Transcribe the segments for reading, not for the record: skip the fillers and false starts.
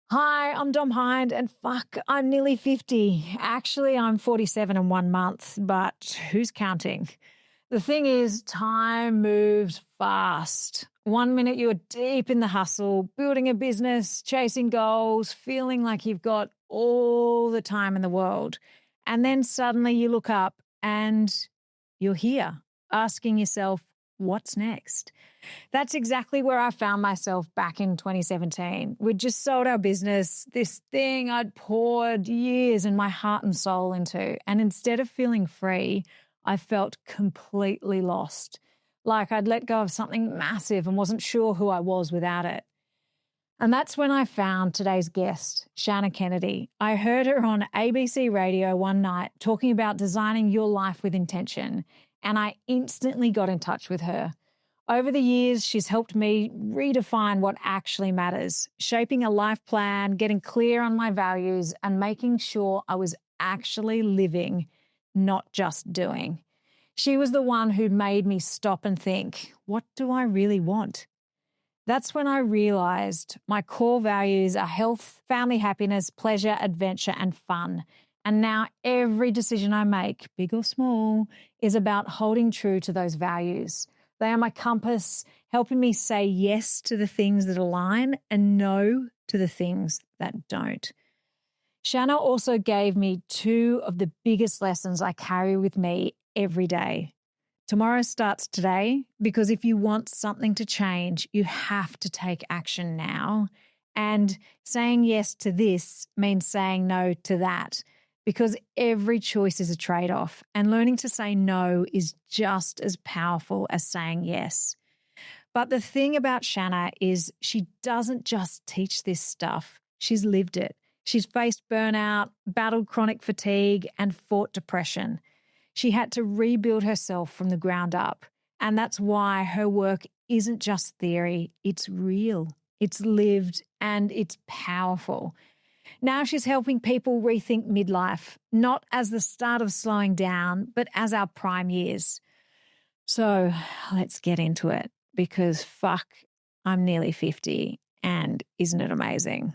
Hi, I'm Dom Hind, and fuck, I'm nearly 50. Actually, I'm 47 in 1 month, but who's counting? The thing is, time moves fast. 1 minute you're deep in the hustle, building a business, chasing goals, feeling like you've got all the time in the world. And then suddenly you look up and you're here, asking yourself, what's next? That's exactly where I found myself back in 2017. We'd just sold our business, this thing I'd poured years and my heart and soul into. And instead of feeling free, I felt completely lost. Like I'd let go of something massive and wasn't sure who I was without it. And that's when I found today's guest, Shannah Kennedy. I heard her on ABC Radio one night talking about designing your life with intention, and I instantly got in touch with her. Over the years, she's helped me redefine what actually matters, shaping a life plan, getting clear on my values, and making sure I was actually living, not just doing. She was the one who made me stop and think, what do I really want? That's when I realized my core values are health, family happiness, pleasure, adventure, and fun. And now every decision I make, big or small, is about holding true to those values. They are my compass, helping me say yes to the things that align and no to the things that don't. Shannah also gave me two of the biggest lessons I carry with me every day. Tomorrow starts today, because if you want something to change, you have to take action now. And saying yes to this means saying no to that, because every choice is a trade-off, and learning to say no is just as powerful as saying yes. But the thing about Shannah is she doesn't just teach this stuff. She's lived it. She's faced burnout, battled chronic fatigue, and fought depression. She had to rebuild herself from the ground up. And that's why her work isn't just theory, it's real, it's lived, and it's powerful. Now she's helping people rethink midlife, not as the start of slowing down, but as our prime years. So let's get into it, because fuck, I'm nearly 50, and isn't it amazing?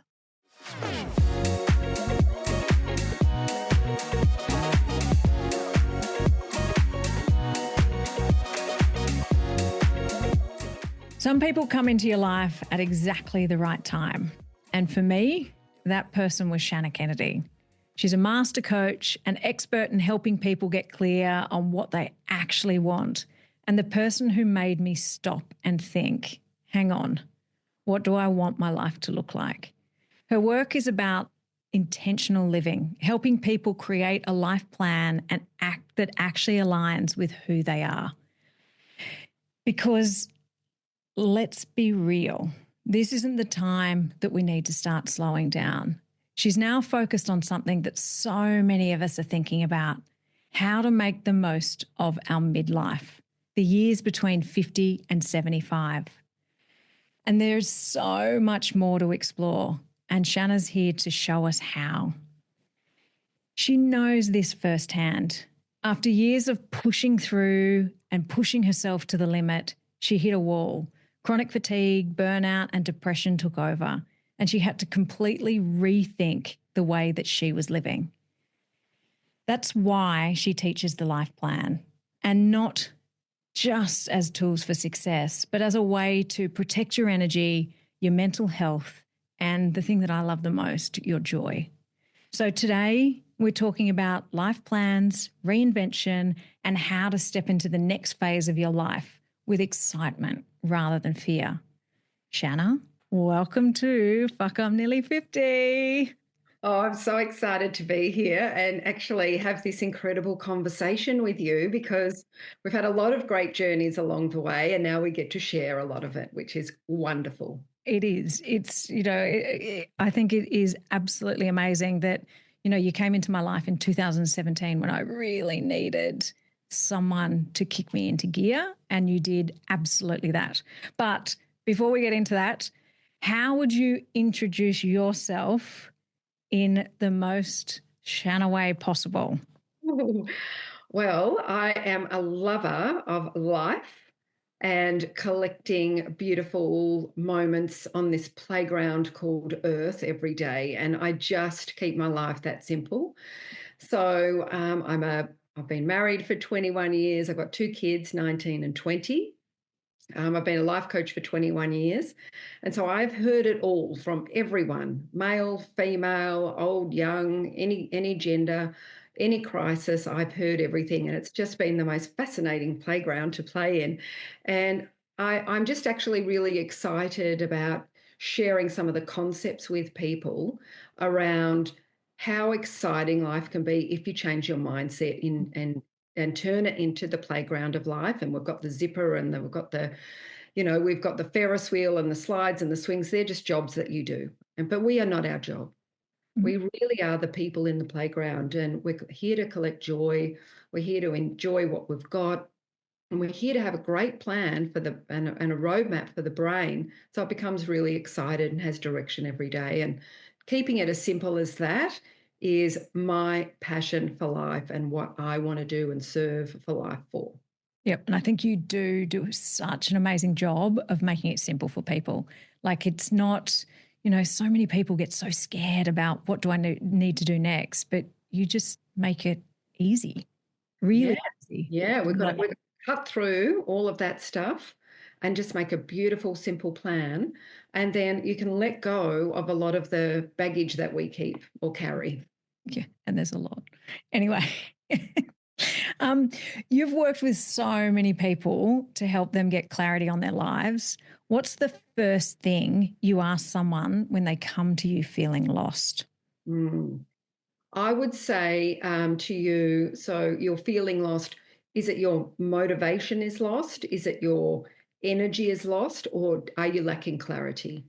Some people come into your life at exactly the right time. And for me, that person was Shannah Kennedy. She's a master coach, an expert in helping people get clear on what they actually want, and the person who made me stop and think, hang on, what do I want my life to look like? Her work is about intentional living, helping people create a life plan and act that actually aligns with who they are. Because let's be real, this isn't the time that we need to start slowing down. She's now focused on something that so many of us are thinking about: how to make the most of our midlife, the years between 50 and 75. And there's so much more to explore, and Shannah's here to show us how. She knows this firsthand. After years of pushing through and pushing herself to the limit, she hit a wall. Chronic fatigue, burnout, and depression took over, and she had to completely rethink the way that she was living. That's why she teaches the life plan, and not just as tools for success, but as a way to protect your energy, your mental health, and the thing that I love the most, your joy. So today we're talking about life plans, reinvention, and how to step into the next phase of your life with excitement rather than fear. Shannah, welcome to Fuck, I'm Nearly 50. Oh, I'm so excited to be here and actually have this incredible conversation with you, because we've had a lot of great journeys along the way, and now we get to share a lot of it, which is wonderful. It is. It's, I think it is absolutely amazing that, you came into my life in 2017 when I really needed someone to kick me into gear, and you did absolutely that. But before we get into that, how would you introduce yourself in the most Shannah way possible? Well, I am a lover of life. and collecting beautiful moments on this playground called Earth every day. And I just keep my life that simple. So I've been married for 21 years. I've got two kids, 19 and 20. I've been a life coach for 21 years. And so I've heard it all from everyone, male, female, old, young, any gender, any crisis. I've heard everything. And it's just been the most fascinating playground to play in. And I'm just actually really excited about sharing some of the concepts with people around how exciting life can be if you change your mindset and turn it into the playground of life. And we've got the zipper and we've got the Ferris wheel and the slides and the swings. They're just jobs that you do. But we are not our job. Mhm. We really are the people in the playground, and we're here to collect joy. We're here to enjoy what we've got. And we're here to have a great plan and a roadmap for the brain. So it becomes really excited and has direction every day. And keeping it as simple as that is my passion for life and what I want to do and serve for life for. Yep. And I think you do such an amazing job of making it simple for people. Like it's not, so many people get so scared about what do I need to do next, but you just make it easy, Yeah. really easy. Yeah. We've got to cut through all of that stuff and just make a beautiful, simple plan. And then you can let go of a lot of the baggage that we keep or carry. Yeah. And there's a lot. Anyway. Um, you've worked with so many people to help them get clarity on their lives. What's the first thing you ask someone when they come to you feeling lost? Mm. I would say to you, so you're feeling lost. Is it your motivation is lost? Is it your energy is lost? Or are you lacking clarity?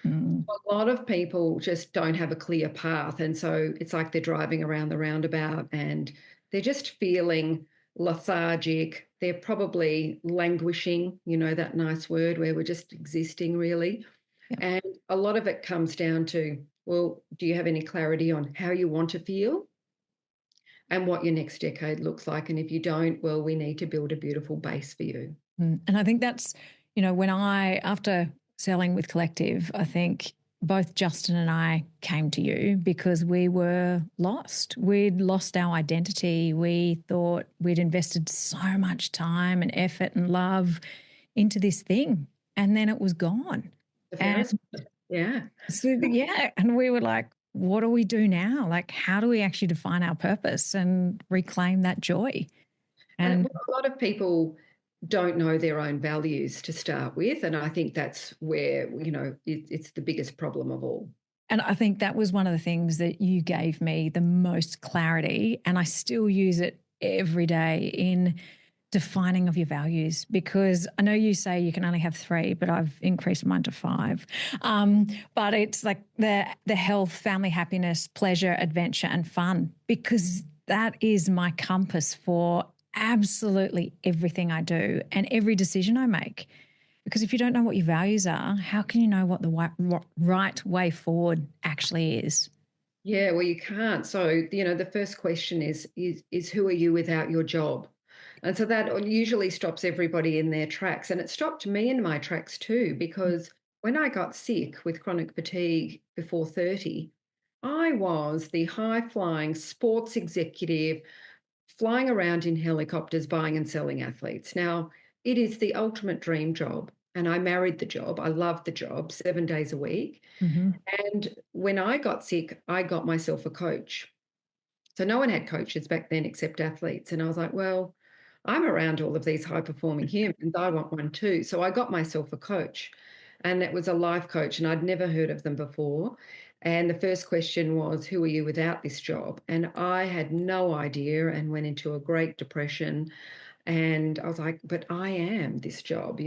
Mm, A lot of people just don't have a clear path. And so it's like they're driving around the roundabout and they're just feeling lethargic. They're probably languishing, that nice word where we're just existing really. yeah. And a lot of it comes down to, well, do you have any clarity on how you want to feel and what your next decade looks like? And if you don't, well, we need to build a beautiful base for you. And I think that's, after selling with Collective, I think both Justin and I came to you because we were lost. We'd lost our identity. We thought we'd invested so much time and effort and love into this thing, and then it was gone. The And Ferris, yeah. so, yeah, and we were like, what do we do now? Like, how do we actually define our purpose and reclaim that joy? And And a lot of people don't know their own values to start with. And I think that's where, it's the biggest problem of all. And I think that was one of the things that you gave me the most clarity. And I still use it every day in defining of your values, because I know you say you can only have three, but I've increased mine to five. But it's like the health, family, happiness, pleasure, adventure, and fun, because that is my compass for absolutely everything I do and every decision I make. Because if you don't know what your values are, how can you know what the right way forward actually is? Yeah, well, you can't. So, the first question is who are you without your job? And so that usually stops everybody in their tracks. And it stopped me in my tracks too, because when I got sick with chronic fatigue before 30, I was the high flying sports executive flying around in helicopters, buying and selling athletes. Now, it is the ultimate dream job. And I married the job. I loved the job 7 days a week. Mm-hmm. And when I got sick, I got myself a coach. So no one had coaches back then except athletes. And I was like, well, I'm around all of these high performing humans. I want one too. So I got myself a coach, and it was a life coach, and I'd never heard of them before. And the first question was, who are you without this job? And I had no idea and went into a great depression. And I was like, but I am this job,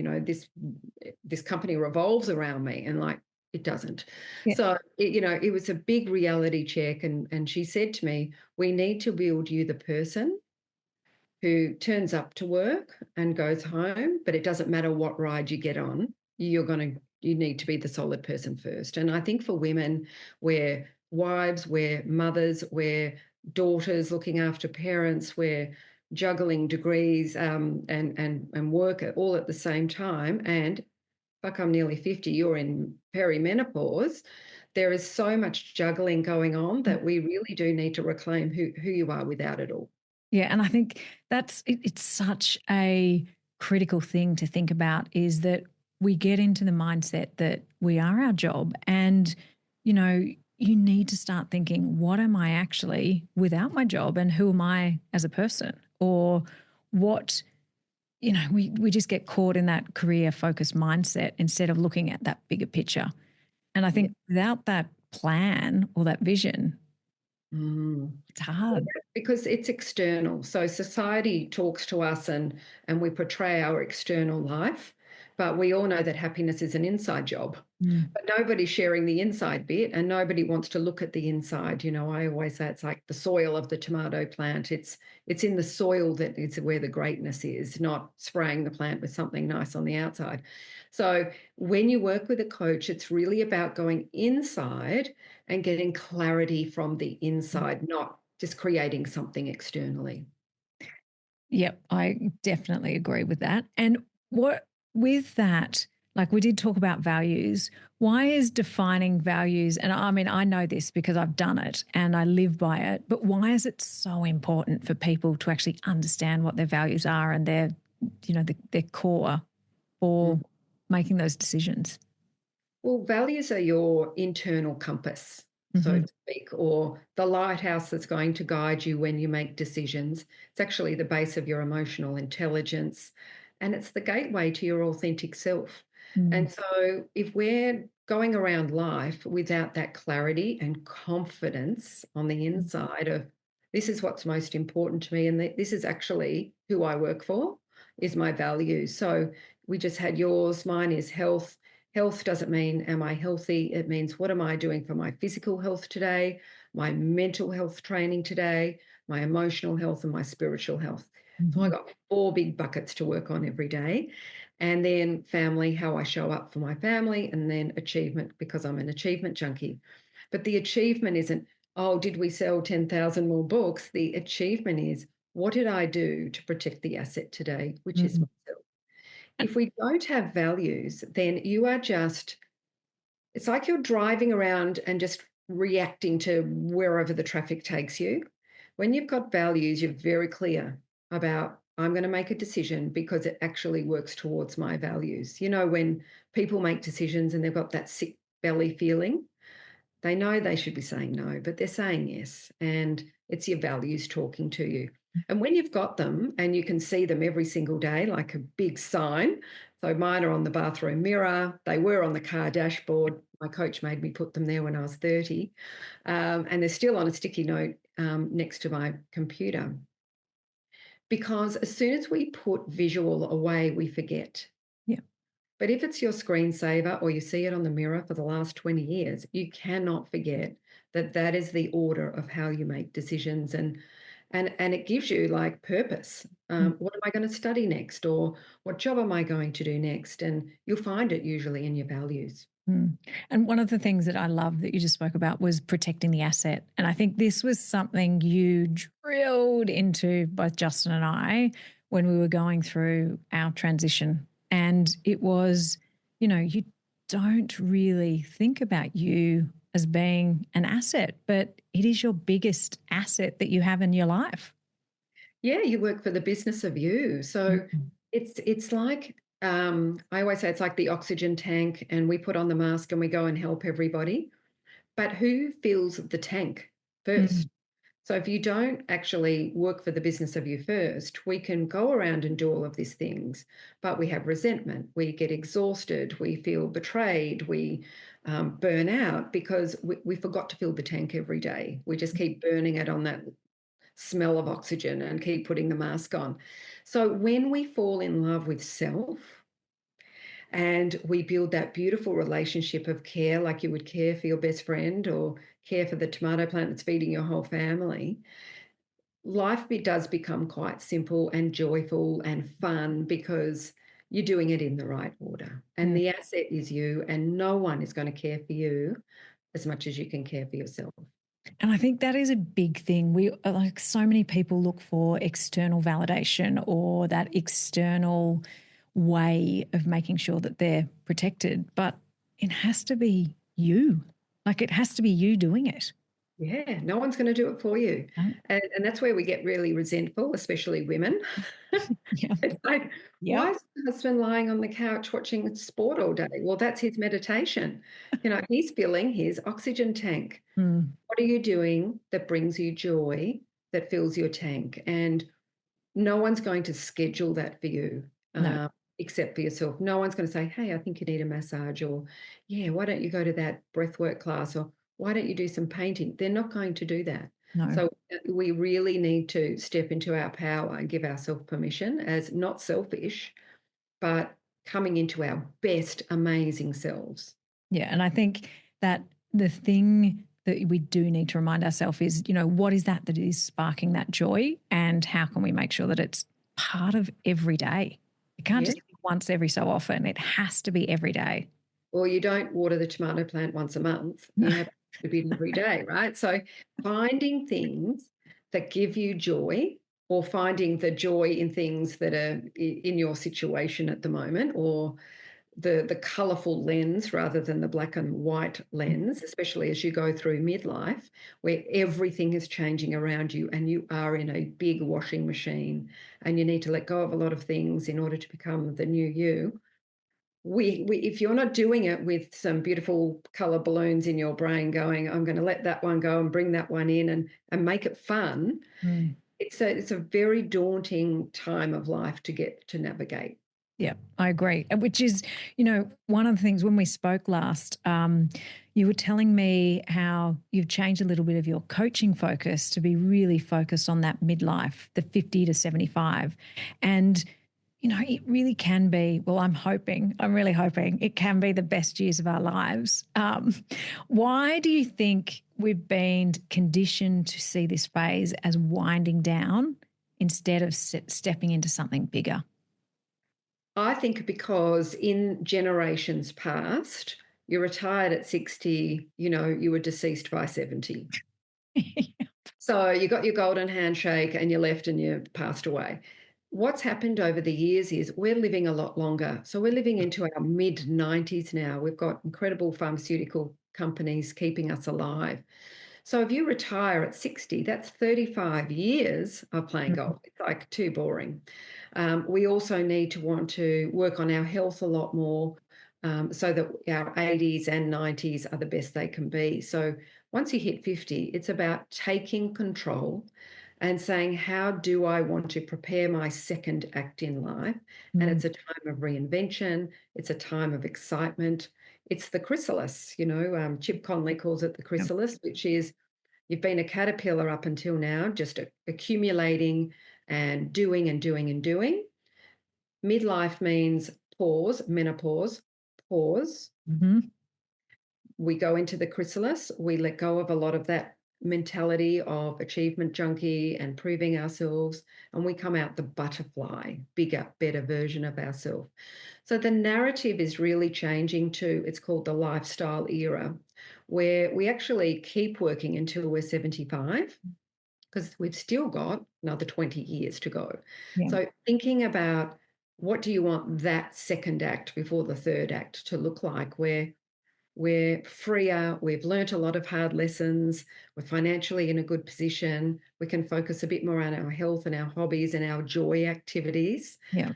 this company revolves around me. And like, it doesn't. Yeah. So, it was a big reality check. And she said to me, we need to build you the person who turns up to work and goes home, but it doesn't matter what ride you get on, you need to be the solid person first. And I think for women, we're wives, we're mothers, we're daughters looking after parents, we're juggling degrees and work all at the same time. And fuck, I'm nearly 50, you're in perimenopause. There is so much juggling going on that we really do need to reclaim who you are without it all. Yeah, and I think it's such a critical thing to think about, is that we get into the mindset that we are our job, and you know, you need to start thinking, what am I actually without my job, and who am I as a person? Or what, we just get caught in that career focused mindset instead of looking at that bigger picture. And I Yeah. think without that plan or that vision, Mm. it's hard. Because it's external. So society talks to us and we portray our external life, but we all know that happiness is an inside job. Mm. But nobody's sharing the inside bit and nobody wants to look at the inside. I always say it's like the soil of the tomato plant. It's in the soil that is where the greatness is, not spraying the plant with something nice on the outside. So when you work with a coach, it's really about going inside and getting clarity from the inside, not just creating something externally. Yep, I definitely agree with that. And what with that, like we did talk about values. Why is defining values, and I mean, I know this because I've done it and I live by it, but why is it so important for people to actually understand what their values are and their core for making those decisions? Well, values are your internal compass, so Hmm. to speak, or the lighthouse that's going to guide you when you make decisions. It's actually the base of your emotional intelligence, and it's the gateway to your authentic self. Mm. And so, if we're going around life without that clarity and confidence on the inside of this is what's most important to me, and this is actually who I work for, is my values. So, we just had yours, mine is health. Health doesn't mean, am I healthy? It means, what am I doing for my physical health today, my mental health training today, my emotional health, and my spiritual health. So I Mhm. got four big buckets to work on every day. And then family, how I show up for my family, and then achievement, because I'm an achievement junkie. But the achievement isn't, oh, did we sell 10,000 more books? The achievement is, what did I do to protect the asset today, which is Mm. myself? If we don't have values, then you are just, it's like you're driving around and just reacting to wherever the traffic takes you. When you've got values, you're very clear about, I'm going to make a decision because it actually works towards my values. When people make decisions and they've got that sick belly feeling, they know they should be saying no, but they're saying yes. And it's your values talking to you. And when you've got them and you can see them every single day, like a big sign. So mine are on the bathroom mirror. They were on the car dashboard. My coach made me put them there when I was 30. And they're still on a sticky note next to my computer. Because as soon as we put visual away, we forget. Yeah. But if it's your screensaver or you see it on the mirror for the last 20 years, you cannot forget that that is the order of how you make decisions, and it gives you like purpose. What am I going to study next, or what job am I going to do next? And you'll find it usually in your values. Mm. And one of the things that I love that you just spoke about was protecting the asset. And I think this was something you drilled into both Justin and I when we were going through our transition. And it was, you don't really think about you as being an asset, but it is your biggest asset that you have in your life. Yeah, you work for the business of you. So Mhm. it's like, I always say it's like the oxygen tank, and we put on the mask and we go and help everybody. But who fills the tank first? Mm. So if you don't actually work for the business of you first, we can go around and do all of these things, but we have resentment, we get exhausted, we feel betrayed, we burn out because we forgot to fill the tank every day. We just keep burning it on that smell of oxygen and keep putting the mask on. So when we fall in love with self, and we build that beautiful relationship of care, like you would care for your best friend or care for the tomato plant that's feeding your whole family, does become quite simple and joyful and fun because you're doing it in the right order. And Mm. the asset is you, and no one is going to care for you as much as you can care for yourself. And I think that is a big thing. We like so many people look for external validation or that external way of making sure that they're protected, but it has to be you. Like it has to be you doing it. Yeah, no one's going to do it for you. No. And that's where we get really resentful, especially women. Yeah. It's like, why Yep. is the husband lying on the couch watching sport all day? Well, that's his meditation. He's filling his oxygen tank. Mm, What are you doing that brings you joy, that fills your tank? And no one's going to schedule that for you, no, except for yourself. No one's going to say, hey, I think you need a massage, or yeah, why don't you go to that breathwork class, or why don't you do some painting? They're not going to do that. no. So we really need to step into our power and give ourselves permission as not selfish, but coming into our best, amazing selves. Yeah. And I think that the thing that we do need to remind ourselves is, what is that is sparking that joy? And how can we make sure that it's part of every day? It can't Yeah. just be once every so often. It has to be every day. Or you don't water the tomato plant once a month. You have to be every day, right? So finding things that give you joy, or finding the joy in things that are in your situation at the moment, or the colorful lens rather than the black and white lens, especially as you go through midlife, where everything is changing around you and you are in a big washing machine and you need to let go of a lot of things in order to become the new you. We if you're not doing it with some beautiful color balloons in your brain going, I'm going to let that one go and bring that one in and make it fun, Mm. it's a very daunting time of life to get to navigate. Yeah, I agree. Which is, one of the things when we spoke last, you were telling me how you've changed a little bit of your coaching focus to be really focused on that midlife, the 50 to 75. And, it really can be, well, I'm really hoping it can be the best years of our lives. Why do you think we've been conditioned to see this phase as winding down instead of stepping into something bigger? I think because in generations past, you retired at 60, you were deceased by 70. So you got your golden handshake and you left and you passed away. What's happened over the years is we're living a lot longer. So we're living into our mid 90s now. We've got incredible pharmaceutical companies keeping us alive. So if you retire at 60, that's 35 years of playing Mm, golf. It's like too boring. We also need to want to work on our health a lot more, so that our 80s and 90s are the best they can be. So once you hit 50, it's about taking control and saying, how do I want to prepare my second act in life? And mm, it's a time of reinvention. It's a time of excitement. It's the chrysalis, Chip Conley calls it the yep. chrysalis, which is you've been a caterpillar up until now, just accumulating and doing and doing and doing. Midlife means pause, menopause, pause. Mhm. We go into the chrysalis, we let go of a lot of that mentality of achievement junkie and proving ourselves, and we come out the butterfly, bigger, better version of ourselves. So the narrative is really changing to, it's called the lifestyle era, where we actually keep working until we're 75 because we've still got another 20 years to go. Yeah. So thinking about what do you want that second act before the third act to look like, where we're freer, we've learnt a lot of hard lessons, we're financially in a good position, we can focus a bit more on our health and our hobbies and our joy activities. Yeah.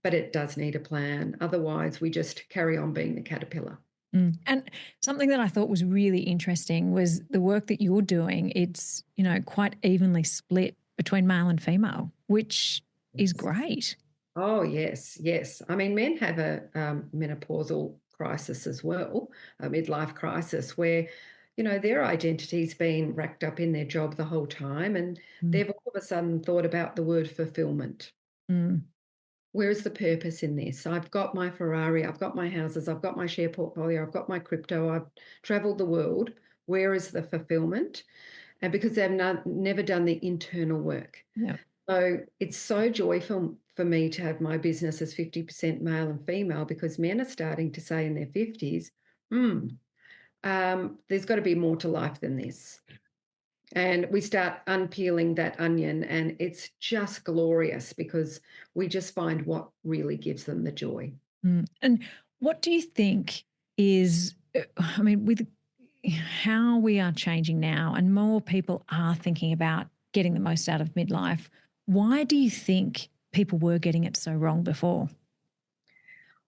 But it does need a plan. Otherwise, we just carry on being the caterpillar. Mm. And something that I thought was really interesting was the work that you're doing. It's, quite evenly split between male and female, which is great. Oh, yes, yes. I mean, men have a menopausal crisis as well, a midlife crisis where, their identity's been wrapped up in their job the whole time, and Mm, they've all of a sudden thought about the word fulfillment. mm, Where is the purpose in this? I've got my Ferrari, I've got my houses, I've got my share portfolio, I've got my crypto, I've traveled the world. Where is the fulfillment? And because they've never done the internal work. yeah. So it's so joyful for me to have my business as 50% male and female, because men are starting to say in their 50s, there's got to be more to life than this. And we start unpeeling that onion, and it's just glorious because we just find what really gives them the joy. And what do you think is, I mean, with how we are changing now and more people are thinking about getting the most out of midlife, why do you think people were getting it so wrong before?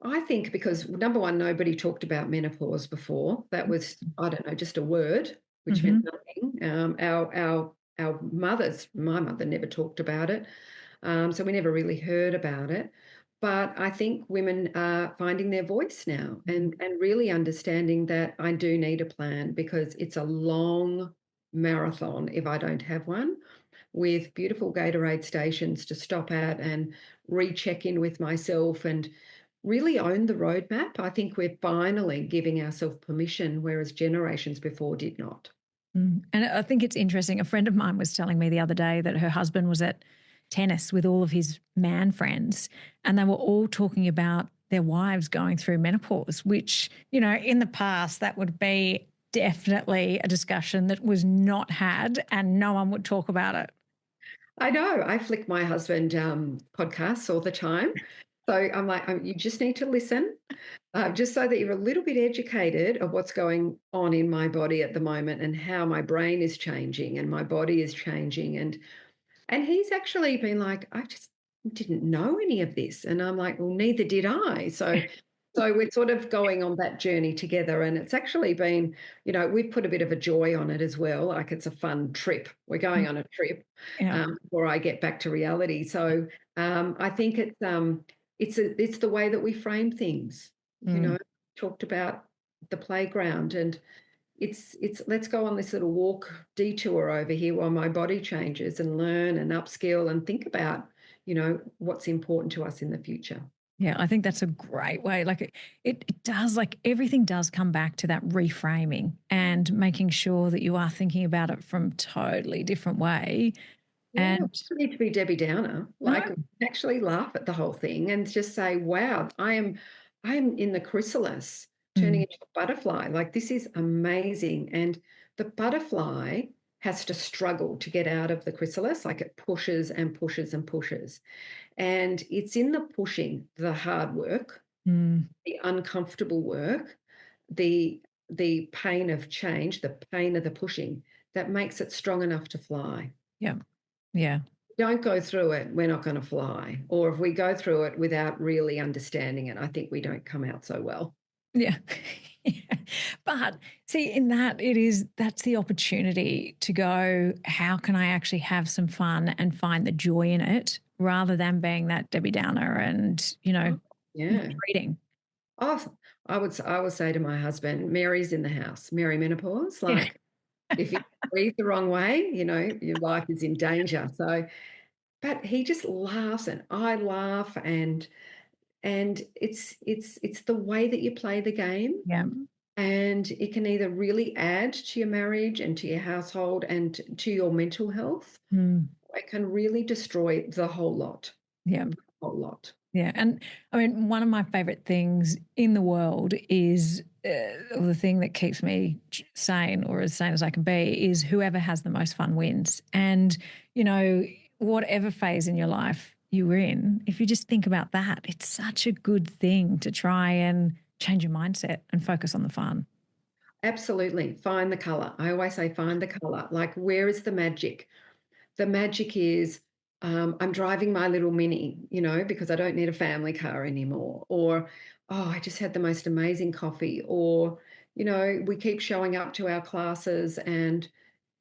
I think because number one, nobody talked about menopause before. That was, I don't know, just a word which meant Mm-hmm. nothing. Our mothers, my mother never talked about it, so we never really heard about it. But I think women are finding their voice now and really understanding that I do need a plan because it's a long marathon if I don't have one, with beautiful Gatorade stations to stop at and recheck in with myself and really own the roadmap. I think we're finally giving ourselves permission, whereas generations before did not. And I think it's interesting. A friend of mine was telling me the other day that her husband was at tennis with all of his man friends, and they were all talking about their wives going through menopause, which, in the past, that would be definitely a discussion that was not had and no one would talk about it. I know. I flick my husband podcasts all the time. So I'm like, you just need to listen, just so that you're a little bit educated of what's going on in my body at the moment and how my brain is changing and my body is changing. And he's actually been like, I just didn't know any of this. And I'm like, well, neither did I. So we're sort of going on that journey together. And it's actually been, we've put a bit of a joy on it as well. Like it's a fun trip. We're going on a trip Yeah. before I get back to reality. So I think it's the way that we frame things, Mm. talked about the playground and it's let's go on this little walk detour over here while my body changes and learn and upskill and think about, what's important to us in the future. Yeah, I think that's a great way. Like it does, like everything does come back to that reframing and making sure that you are thinking about it from totally different way. Yeah, we And don't need to be Debbie Downer. no, Like we can actually laugh at the whole thing and just say, wow, I am in the chrysalis turning mm, into a butterfly. Like this is amazing. And the butterfly has to struggle to get out of the chrysalis. Like it pushes and pushes and pushes. And it's in the pushing, the hard work, mm, the uncomfortable work, the pain of change, the pain of the pushing that makes it strong enough to fly. yeah, yeah. Don't go through it, we're not going to fly. Or if we go through it without really understanding it, I think we don't come out so well. Yeah. Yeah. But see, in that, that's the opportunity to go, how can I actually have some fun and find the joy in it rather than being that Debbie Downer and, Oh, yeah. retreating. Oh, I would say to my husband, Mary's in the house, Mary menopause. Yeah. Like if you breathe the wrong way, your life is in danger. So, but he just laughs and I laugh and it's the way that you play the game. Yeah. And it can either really add to your marriage and to your household and to your mental health. Mm, It can really destroy the whole lot. yeah. The whole lot. Yeah. And I mean, one of my favorite things in the world is, or the thing that keeps me sane or as sane as I can be is whoever has the most fun wins. And, whatever phase in your life you were in, if you just think about that, it's such a good thing to try and change your mindset and focus on the fun. Absolutely. Find the color. I always say find the color. Like, where is the magic? The magic is I'm driving my little mini, because I don't need a family car anymore. Or, oh, I just had the most amazing coffee. Or, we keep showing up to our classes and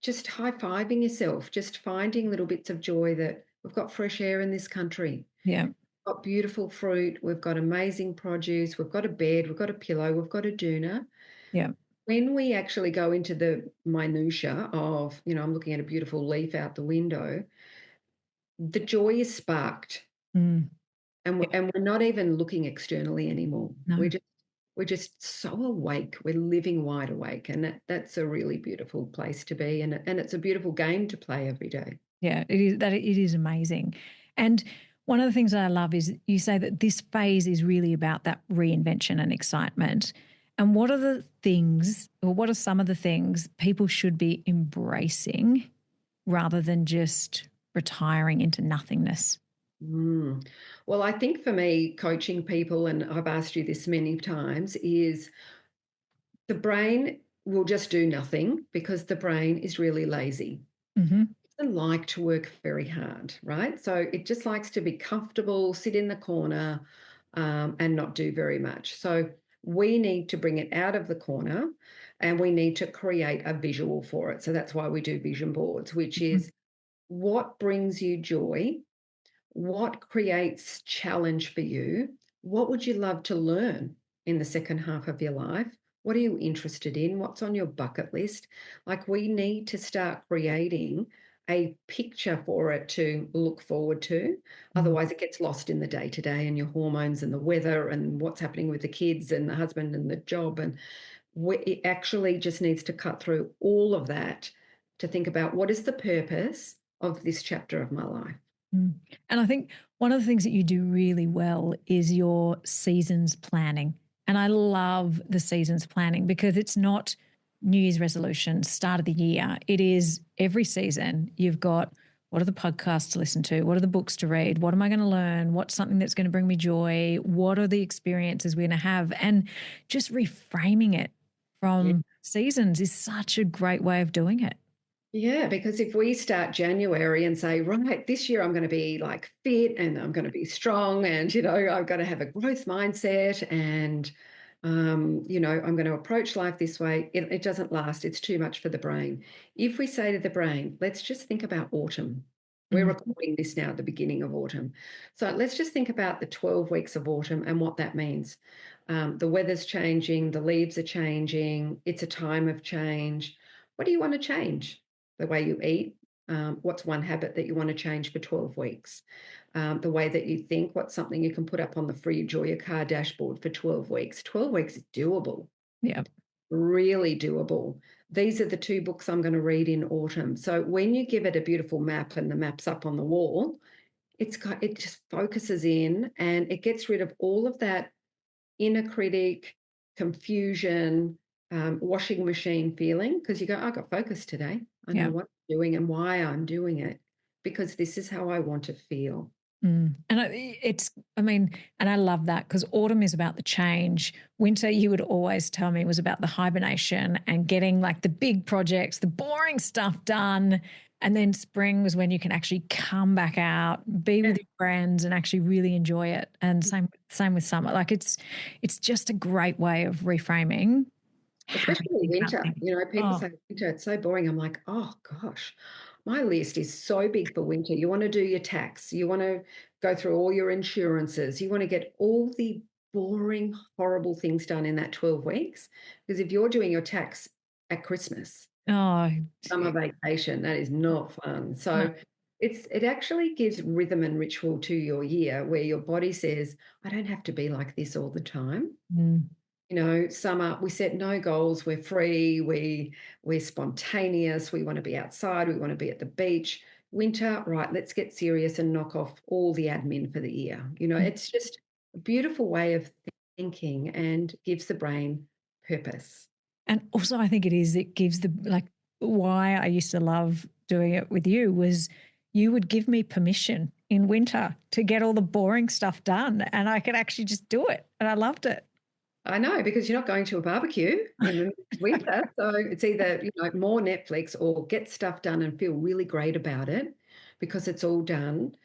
just high-fiving yourself, just finding little bits of joy that we've got fresh air in this country. Yeah. We've got beautiful fruit. We've got amazing produce. We've got a bed. We've got a pillow. We've got a doona. Yeah. When we actually go into the minutia of, I'm looking at a beautiful leaf out the window, the joy is sparked, Mm, and yeah. we're not even looking externally anymore. No. We're just so awake. We're living wide awake, and that's a really beautiful place to be, and it's a beautiful game to play every day. Yeah, it is amazing. And one of the things that I love is you say that this phase is really about that reinvention and excitement. And what are the things, or what are some of the things people should be embracing rather than just retiring into nothingness? Mm. Well, I think for me, coaching people, and I've asked you this many times, is the brain will just do nothing because the brain is really lazy. Mm-hmm. It doesn't like to work very hard, right? So it just likes to be comfortable, sit in the corner, and not do very much. So we need to bring it out of the corner and we need to create a visual for it. So that's why we do vision boards, which is what brings you joy, what creates challenge for you? What would you love to learn in the second half of your life? What are you interested in? What's on your bucket list? Like, we need to start creating a picture for it to look forward to. Mm-hmm. Otherwise, it gets lost in the day to day and your hormones and the weather and what's happening with the kids and the husband and the job. And it actually just needs to cut through all of that to think about what is the purpose of this chapter of my life. Mm. And I think one of the things that you do really well is your seasons planning. And I love the seasons planning because it's not New Year's resolution, start of the year. It is every season. You've got, what are the podcasts to listen to? What are the books to read? What am I going to learn? What's something that's going to bring me joy? What are the experiences we're going to have? And just reframing it from seasons is such a great way of doing it. Yeah, because if we start January and say, right, this year I'm going to be like fit and I'm going to be strong and, I've got to have a growth mindset and, I'm going to approach life this way, it doesn't last. It's too much for the brain. If we say to the brain, let's just think about autumn. We're Mm. recording this now at the beginning of autumn. So let's just think about the 12 weeks of autumn and what that means. The weather's changing, the leaves are changing, it's a time of change. What do you want to change? The way you eat, what's one habit that you want to change for 12 weeks? The way that you think, what's something you can put up on the fridge or your car dashboard for 12 weeks? 12 weeks is doable, Yeah. really doable. These are the two books I'm going to read in autumn. So when you give it a beautiful map and the map's up on the wall, it just focuses in and it gets rid of all of that inner critic, confusion, washing machine feeling, because you go, I got focus today. I know Yeah. what I'm doing and why I'm doing it because this is how I want to feel. Mm. And and I love that because autumn is about the change. Winter, you would always tell me, was about the hibernation and getting like the big projects, the boring stuff done. And then spring was when you can actually come back out, be Yeah. with your friends and actually really enjoy it. And same with summer. Like it's just a great way of reframing how you Especially think about winter. things. People Oh, say winter, it's so boring. I'm like, oh gosh, my list is so big for winter. You want to do your tax, you want to go through all your insurances, you want to get all the boring, horrible things done in that 12 weeks. Because if you're doing your tax at Christmas, oh, summer vacation, that is not fun. So it actually gives rhythm and ritual to your year where your body says, I don't have to be like this all the time. mm, Summer, we set no goals, we're free, we're spontaneous, we want to be outside, we want to be at the beach. Winter, right, let's get serious and knock off all the admin for the year. mm. It's just a beautiful way of thinking and gives the brain purpose. And also, I think it gives why I used to love doing it with you was you would give me permission in winter to get all the boring stuff done and I could actually just do it. And I loved it. I know, because you're not going to a barbecue in the winter. So it's either, more Netflix or get stuff done and feel really great about it because it's all done.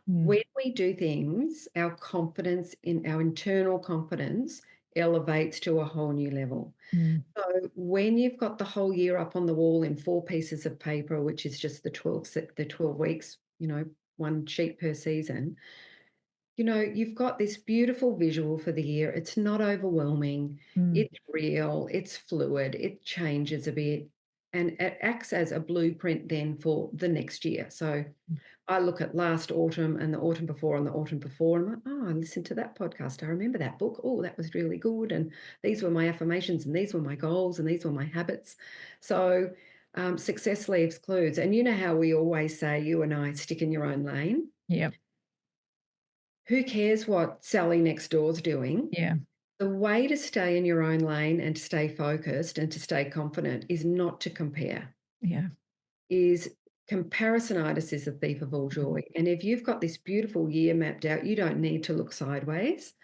Mm, When we do things, our confidence in our internal confidence elevates to a whole new level. mm, So when you've got the whole year up on the wall in 4 pieces of paper, which is just the 12 weeks, one sheet per season, you've got this beautiful visual for the year. It's not overwhelming. mm, It's real. It's fluid. It changes a bit. And it acts as a blueprint then for the next year. So I look at last autumn and the autumn before and the autumn before. And I'm like, oh, I listened to that podcast. I remember that book. Oh, that was really good. And these were my affirmations and these were my goals and these were my habits. So success leaves clues. And you know how we always say, you and I, stick in your own lane. yeah. Who cares what Sally next door's doing? Yeah. The way to stay in your own lane and to stay focused and to stay confident is not to compare. Yeah. Is comparisonitis is the thief of all joy. And if you've got this beautiful year mapped out, you don't need to look sideways.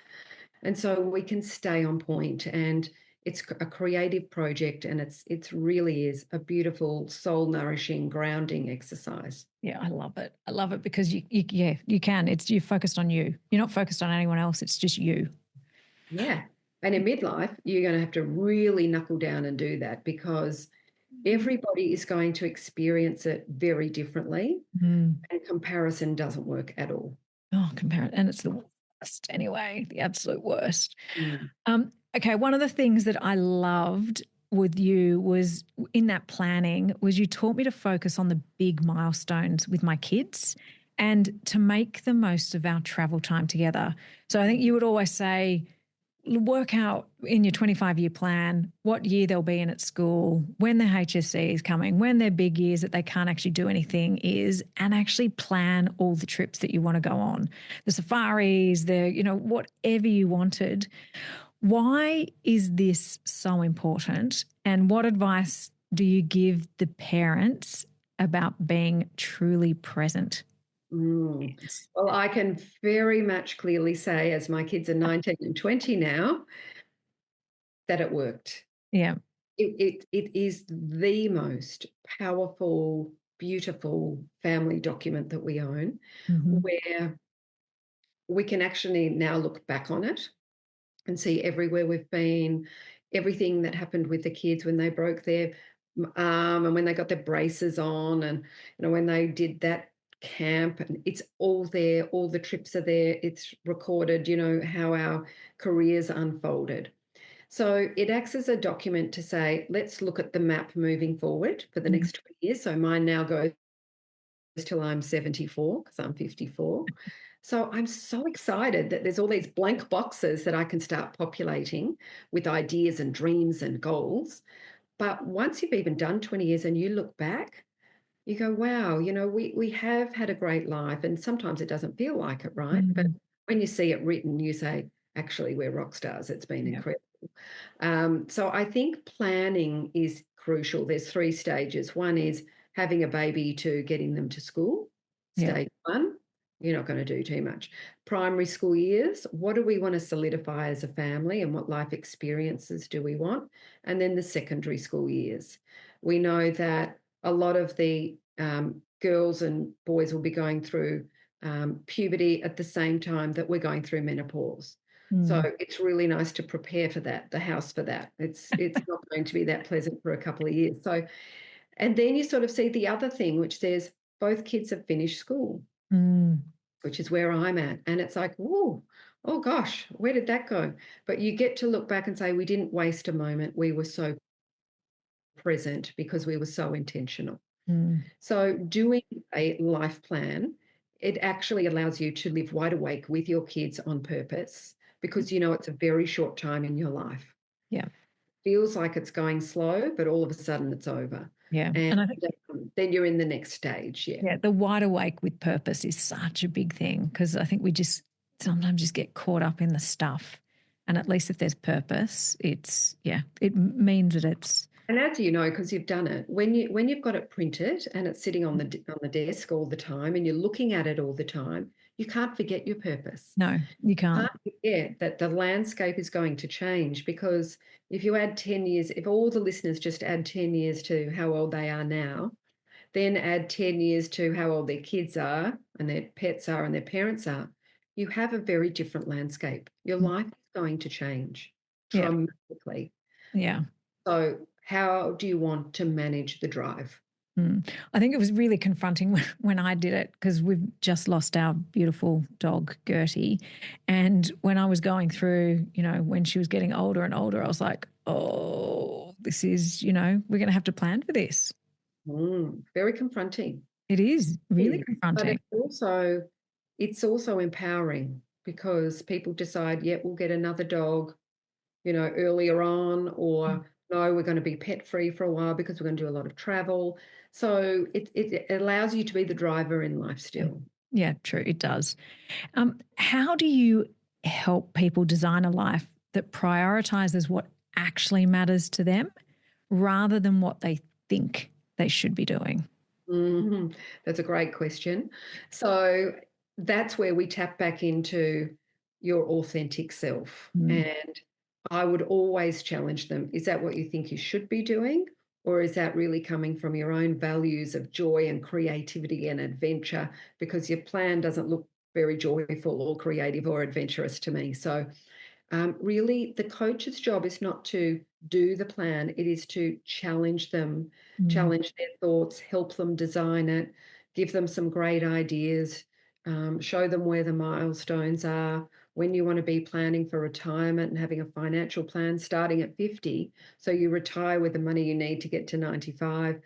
And so we can stay on point, and it's a creative project, and it's really is a beautiful soul nourishing grounding exercise. Yeah, I love it. I love it because you can. It's you're focused on you. You're not focused on anyone else. It's just you. Yeah. And in midlife, you're going to have to really knuckle down and do that because everybody is going to experience it very differently, Mm. and comparison doesn't work at all. Oh, compare it. And it's the worst anyway, the absolute worst. Mm. Okay, one of the things that I loved with you was in that planning was you taught me to focus on the big milestones with my kids and to make the most of our travel time together. So I think you would always say, work out in your 25-year plan what year they'll be in at school, when their HSC is coming, when their big years that they can't actually do anything is, and actually plan all the trips that you want to go on, the safaris, whatever you wanted. Why is this so important? And what advice do you give the parents about being truly present? Mm. Well, I can very much clearly say, as my kids are 19 and 20 now, that it worked. Yeah. It is the most powerful, beautiful family document that we own, Mm-hmm. where we can actually now look back on it and see everywhere we've been, everything that happened with the kids when they broke their arm and when they got their braces on, and when they did that camp, and it's all there. All the trips are there. It's recorded. How our careers unfolded. So it acts as a document to say, let's look at the map moving forward for the next 20 years. So mine now goes till I'm 74 because I'm 54. So I'm so excited that there's all these blank boxes that I can start populating with ideas and dreams and goals. But once you've even done 20 years and you look back, you go, wow, we have had a great life. And sometimes it doesn't feel like it, right? But Mm-hmm. when you see it written, you say, actually, we're rock stars. It's been Yeah. incredible. So I think planning is crucial. There's 3 stages. One is having a baby to getting them to school. Yeah. Stage 1, you're not going to do too much. Primary school years, what do we want to solidify as a family and what life experiences do we want? And then the secondary school years. We know that a lot of the girls and boys will be going through puberty at the same time that we're going through menopause. So Mm. it's really nice to prepare for that, the house for that. It's not going to be that pleasant for a couple of years. So, and then you sort of see the other thing, which says both kids have finished school, Mm. which is where I'm at. And it's like, whoa, oh gosh, where did that go? But you get to look back and say, we didn't waste a moment. We were so present because we were so intentional. Mm. So doing a life plan, it actually allows you to live wide awake with your kids on purpose because it's a very short time in your life. Yeah. Feels like it's going slow, but all of a sudden it's over. Yeah. And And I think, then you're in the next stage. Yeah. yeah, the wide awake with purpose is such a big thing because I think we just sometimes just get caught up in the stuff. And at least if there's purpose, it means that it's, And as you know, because you've done it, when you've got it printed and it's sitting on the desk all the time and you're looking at it all the time, you can't forget your purpose. no, you can't. Can't forget that the landscape is going to change because if you add 10 years, if all the listeners just add 10 years to how old they are now, then add 10 years to how old their kids are and their pets are and their parents are, you have a very different landscape. Your life is going to change Yeah. dramatically. Yeah. So how do you want to manage the drive? I think it was really confronting when I did it because we've just lost our beautiful dog, Gertie. And when I was going through, when she was getting older and older, I was like, oh, this is, we're going to have to plan for this. Very confronting. It is really But confronting. it's also empowering because people decide, yeah, we'll get another dog, earlier on, or no, we're going to be pet free for a while because we're going to do a lot of travel. So it allows you to be the driver in life still. Yeah, true. It does. How do you help people design a life that prioritizes what actually matters to them rather than what they think they should be doing? Mhm. That's a great question. So that's where we tap back into your authentic self. Mm, And I would always challenge them. Is that what you think you should be doing? Or is that really coming from your own values of joy and creativity and adventure? Because your plan doesn't look very joyful or creative or adventurous to me. So really, the coach's job is not to do the plan, it is to challenge them, mm. challenge their thoughts, help them design it, give them some great ideas, show them where the milestones are. When you want to be planning for retirement and having a financial plan starting at 50, so you retire with the money you need to get to 95.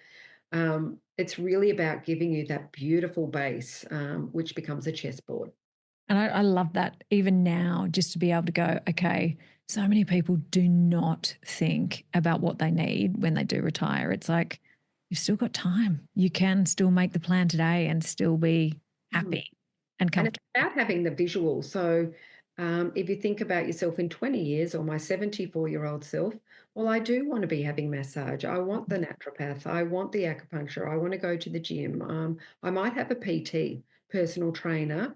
It's really about giving you that beautiful base, which becomes a chessboard. And I love that even now, just to be able to go, okay, so many people do not think about what they need when they do retire. It's like, you've still got time. You can still make the plan today and still be Mhm. happy and And it's comfortable. about having the visual. So, if you think about yourself in 20 years or my 74-year-old self, well, I do want to be having massage. I want the naturopath. I want the acupuncture. I want to go to the gym. I might have a PT, personal trainer.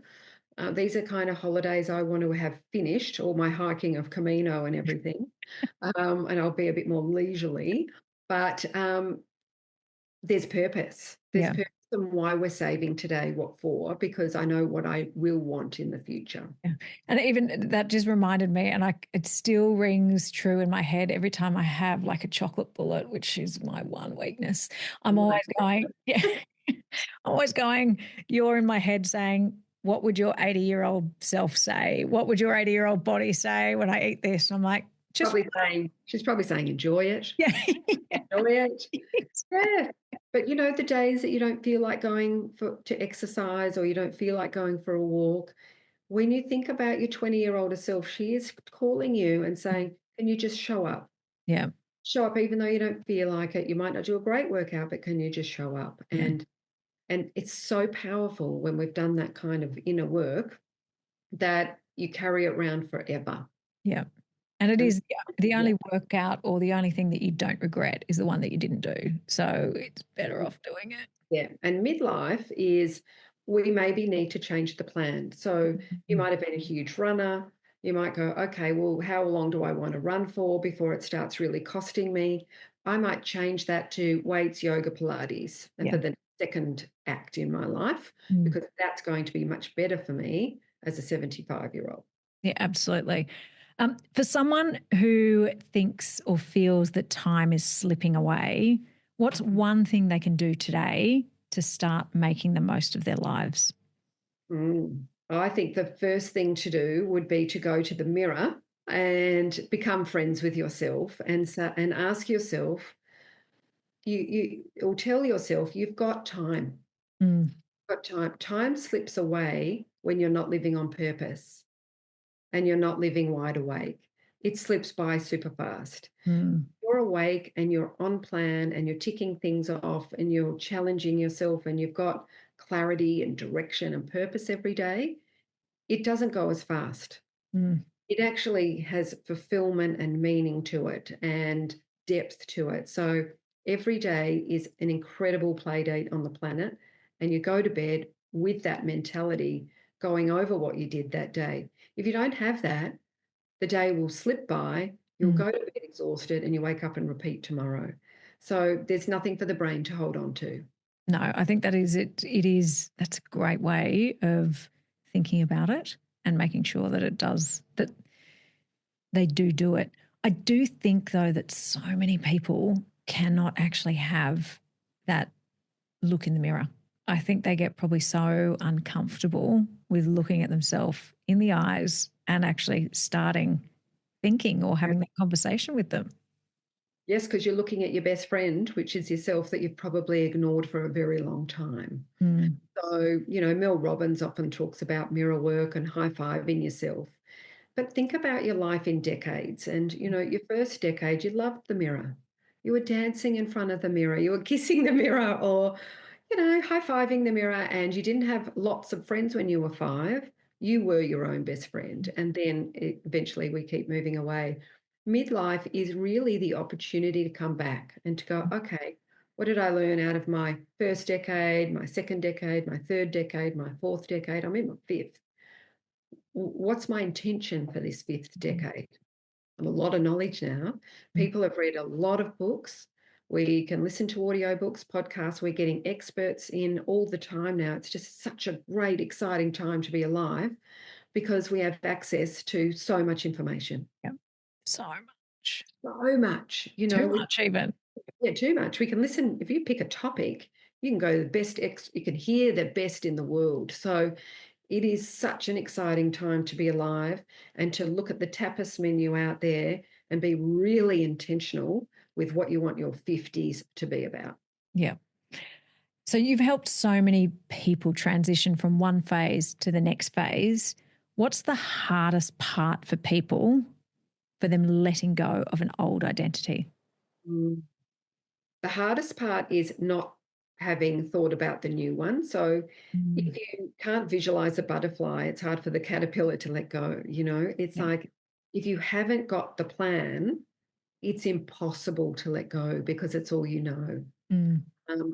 These are kind of holidays I want to have finished, all my hiking of Camino and everything. And I'll be a bit more leisurely. But there's purpose. There's Yeah. purpose in why we're saving today, what for, because I know what I will want in the future. Yeah. And even that just reminded me, and it still rings true in my head every time I have like a chocolate bullet, which is my one weakness. I'm Right. always going, yeah, I'm always going, you're in my head saying, what would your 80-year-old self say? What would your 80-year-old body say when I eat this? I'm like, just, She's probably saying, enjoy it, yeah. enjoy it. Yeah. But the days that you don't feel like going to exercise or you don't feel like going for a walk, when you think about your 20-year-old self, she is calling you and saying, can you just show up? Yeah. Show up even though you don't feel like it. You might not do a great workout, but can you just show up? Yeah. And it's so powerful when we've done that kind of inner work that you carry it around forever. Yeah. And it And is the yeah, only workout or the only thing that you don't regret is the one that you didn't do. So it's better off doing it. yeah. And midlife is we maybe need to change the plan. So you Mm. might have been a huge runner. You might go, okay, well, how long do I want to run for before it starts really costing me? I might change that to weights, yoga, Pilates, and Yeah. for the second act in my life, Mm. because that's going to be much better for me as a 75-year-old. Yeah, absolutely. For someone who thinks or feels that time is slipping away, what's one thing they can do today to start making the most of their lives? I think the first thing to do would be to go to the mirror and become friends with yourself and ask yourself, or tell yourself you've got time. Mm, Got time. Time slips away when you're not living on purpose and you're not living wide awake. It slips by super fast. mm, You're awake and you're on plan and you're ticking things off and you're challenging yourself and you've got clarity and direction and purpose every day. It doesn't go as fast. mm, It actually has fulfillment and meaning to it and depth to it. So every day is an incredible play date on the planet, and you go to bed with that mentality going over what you did that day. If you don't have that, the day will slip by, you'll mm. go to bed exhausted, and you wake up and repeat tomorrow. So there's nothing for the brain to hold on to. No, I think that is it. It is, that's a great way of thinking about it and making sure that it does, that they do it. I do think, though, that so many people cannot actually have that look in the mirror. I think they get probably so uncomfortable with looking at themselves in the eyes and actually starting thinking or having that conversation with them. Yes, because you're looking at your best friend, which is yourself that you've probably ignored for a very long time. Mm, So, Mel Robbins often talks about mirror work and high-fiving yourself. But think about your life in decades. And, your first decade, you loved the mirror. You were dancing in front of the mirror. You were kissing the mirror or, high-fiving the mirror. And you didn't have lots of friends when you were 5. you were your own best friend, and then eventually we keep moving away. Midlife is really the opportunity to come back and to go, okay, what did I learn out of my first decade, my second decade, my third decade, my fourth decade? I'm in my fifth. What's my intention for this fifth decade? A lot of knowledge now. People have read a lot of books. We can listen to audiobooks, podcasts. We're getting experts in all the time now. It's just such a great, exciting time to be alive because we have access to so much information. Yeah. So much. So much, Too much even. Yeah, too much. We can listen. If you pick a topic, you can go the best, you can hear the best in the world. So it is such an exciting time to be alive and to look at the tapas menu out there and be really intentional with what you want your 50s to be about. Yeah. So you've helped so many people transition from one phase to the next phase. What's the hardest part for people for them letting go of an old identity? Mm. The hardest part is not having thought about the new one. So if you can't visualize a butterfly, it's hard for the caterpillar to let go. It's Yeah. like if you haven't got the plan, it's impossible to let go because it's all you know. Mm.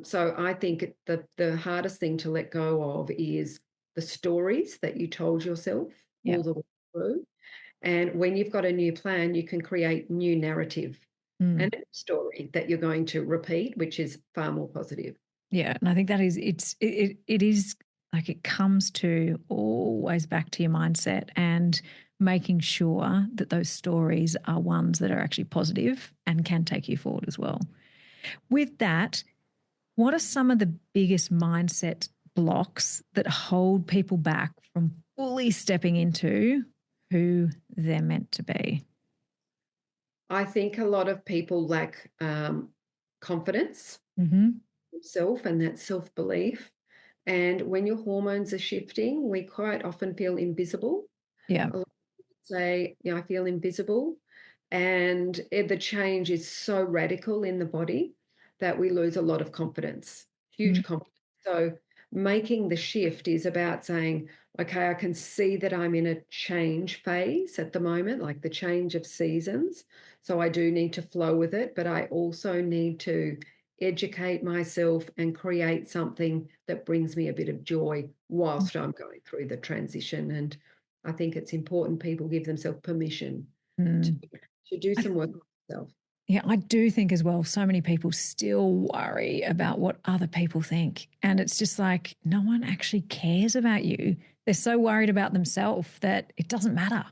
So I think the hardest thing to let go of is the stories that you told yourself Yeah. all the way through. And when you've got a new plan, you can create new narrative and a story that you're going to repeat, which is far more positive. Yeah. And I think that is, it is like it comes to always back to your mindset and making sure that those stories are ones that are actually positive and can take you forward as well. With that, what are some of the biggest mindset blocks that hold people back from fully stepping into who they're meant to be? I think a lot of people lack confidence Mm-hmm. in self and that self-belief. And when your hormones are shifting, we quite often feel invisible. Yeah. A lot of people say, I feel invisible. And the change is so radical in the body that we lose a lot of confidence, Mm. huge confidence. So making the shift is about saying, okay, I can see that I'm in a change phase at the moment, like the change of seasons. So I do need to flow with it, but I also need to educate myself and create something that brings me a bit of joy whilst I'm going through the transition. And I think it's important people give themselves permission to, Mm. to do some work on themselves. Yeah, I do think as well, so many people still worry about what other people think. And it's just like, no one actually cares about you. They're so worried about themselves that it doesn't matter.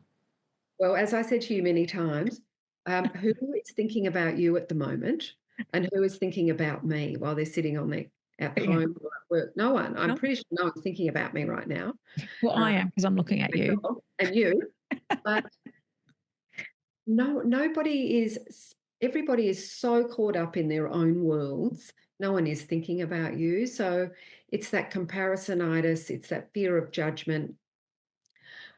Well, as I said to you many times, who is thinking about you at the moment and who is thinking about me while they're sitting at Yeah. home or at work? No one. I'm No. pretty sure no one's thinking about me right now. Well, I Uh, am because I'm looking at my you. job and you, but nobody is. Everybody is so caught up in their own worlds. No one is thinking about you. So it's that comparisonitis. It's that fear of judgment.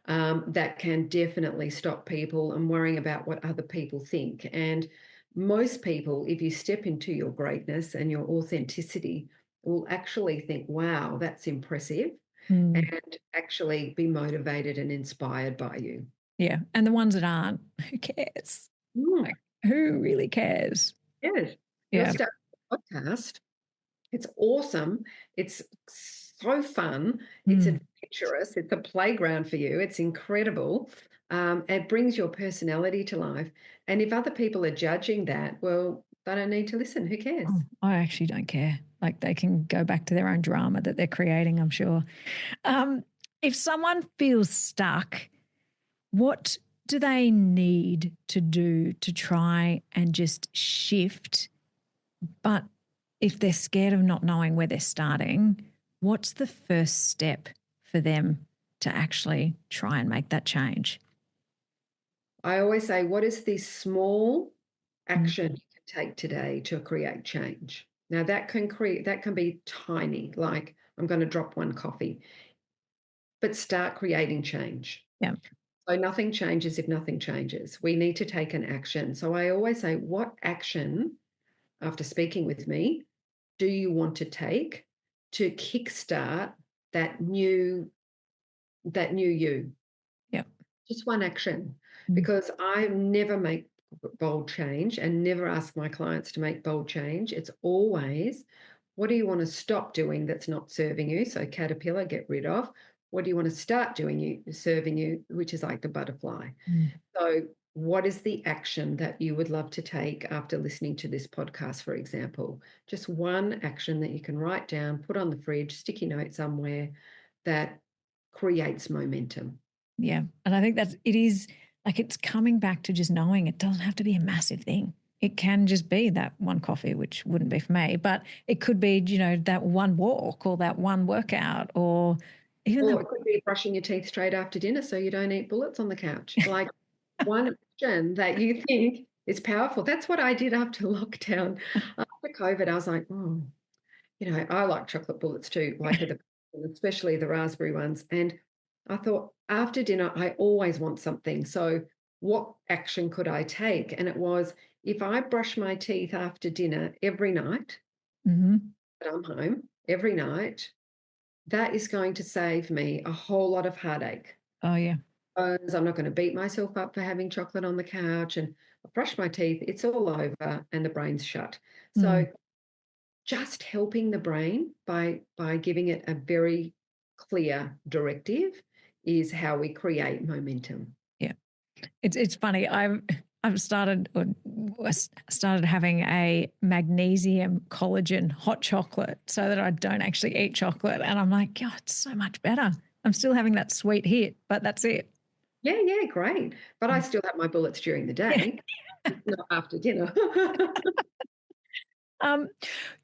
That can definitely stop people and worrying about what other people think. And most people, if you step into your greatness and your authenticity, will actually think, wow, that's impressive, Mm. and actually be motivated and inspired by you. Yeah. And the ones that aren't, who cares? Mm, Like, who really cares? yes. You're Yeah. starting a podcast. It's awesome. It's so fun. It's Mm. adventurous. It's a playground for you. It's incredible. It brings your personality to life. And if other people are judging that, well, they don't need to listen. Who cares? Oh, I actually don't care. Like they can go back to their own drama that they're creating, I'm sure. Um, if someone feels stuck, what do they need to do to try and just shift? But if they're scared of not knowing where they're starting, what's the first step for them to actually try and make that change? I always say, what is the small Mm. action you can take today to create change? Now that can be tiny, like I'm going to drop one coffee, but start creating change. Yeah. So nothing changes if nothing changes. We need to take an action. So I always say, what action, after speaking with me, do you want to take to kickstart that new that new you. Yeah. Just one action, Mm. because I never make bold change and never ask my clients to make bold change. It's always, what do you want to stop doing that's not serving you? So caterpillar, get rid of. What do you want to start doing serving you, which is like the butterfly? Mm. So what is the action that you would love to take after listening to this podcast, for example? Just one action that you can write down, put on the fridge, sticky note somewhere, that creates momentum. Yeah. And I think it is like it's coming back to just knowing it doesn't have to be a massive thing. It can just be that one coffee, which wouldn't be for me, but it could be, that one walk or that one workout or even Or that. it could be brushing your teeth straight after dinner so you don't eat bullets on the couch. Like one action that you think is powerful. That's what I did after lockdown. After COVID, I was like, I like chocolate bullets too, like especially the raspberry ones. And I thought after dinner, I always want something. So what action could I take? And it was, if I brush my teeth after dinner every night Mhm. that I'm home, every night, that is going to save me a whole lot of heartache. Oh, yeah. Because I'm not going to beat myself up for having chocolate on the couch, and I brush my teeth, it's all over and the brain's shut. Mm. So just helping the brain by giving it a very clear directive is how we create momentum. Yeah. It's funny. I've started having a magnesium collagen hot chocolate so that I don't actually eat chocolate. And I'm like, God, it's so much better. I'm still having that sweet hit, but that's it. Yeah, great. But I Mm. still have my bullets during the Yeah. day, not after dinner. Um,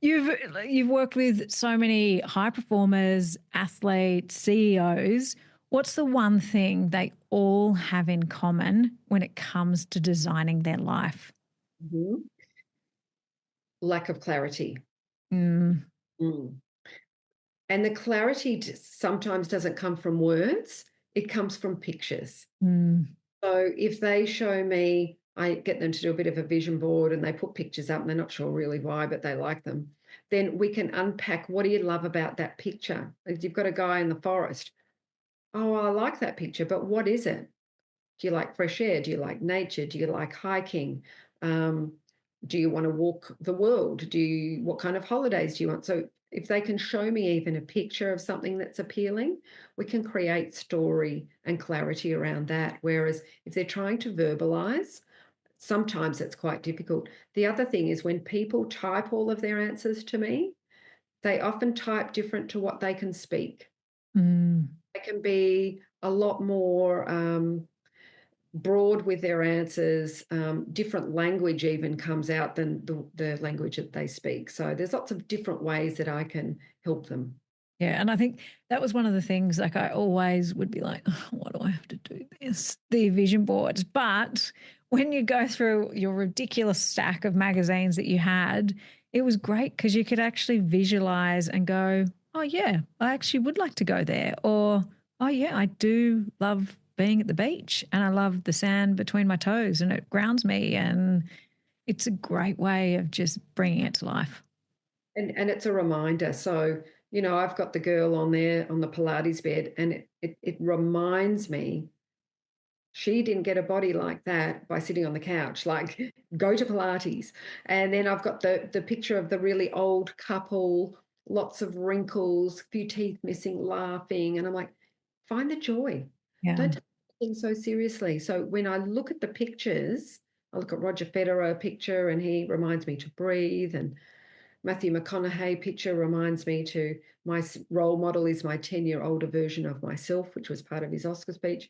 you've worked with so many high performers, athletes, CEOs. What's the one thing they all have in common when it comes to designing their life? Mhm. Lack of clarity. Mm. Mm. And the clarity sometimes doesn't come from words, it comes from pictures. Mm. So if they show me, I get them to do a bit of a vision board and they put pictures up and they're not sure really why, but they like them. Then we can unpack, what do you love about that picture? Like, you've got a guy in the forest. Oh, I like that picture, but what is it? Do you like fresh air? Do you like nature? Do you like hiking? Um, do you want to walk the world? What kind of holidays do you want? So if they can show me even a picture of something that's appealing, we can create story and clarity around that. Whereas if they're trying to verbalize, sometimes it's quite difficult. The other thing is, when people type all of their answers to me, they often type different to what they can speak. Mm. They can be a lot more broad with their answers. Different language even comes out than the language that they speak. So there's lots of different ways that I can help them. Yeah. And I think that was one of the things, like I always would be like, "Oh, why do I have to do this? The vision boards." But when you go through your ridiculous stack of magazines that you had, it was great because you could actually visualize and go, oh, yeah, I actually would like to go there. Or, oh, yeah, I do love being at the beach and I love the sand between my toes and it grounds me. And it's a great way of just bringing it to life. And it's a reminder. So, I've got the girl on there on the Pilates bed, and it reminds me, she didn't get a body like that by sitting on the couch. Like, go to Pilates. And then I've got the picture of the really old couple, lots of wrinkles, few teeth missing, laughing. And I'm like, find the joy. Yeah. Don't take things so seriously. So when I look at the pictures, I look at Roger Federer picture and he reminds me to breathe. And Matthew McConaughey picture reminds me to, my role model is my 10-year older version of myself, which was part of his Oscar speech.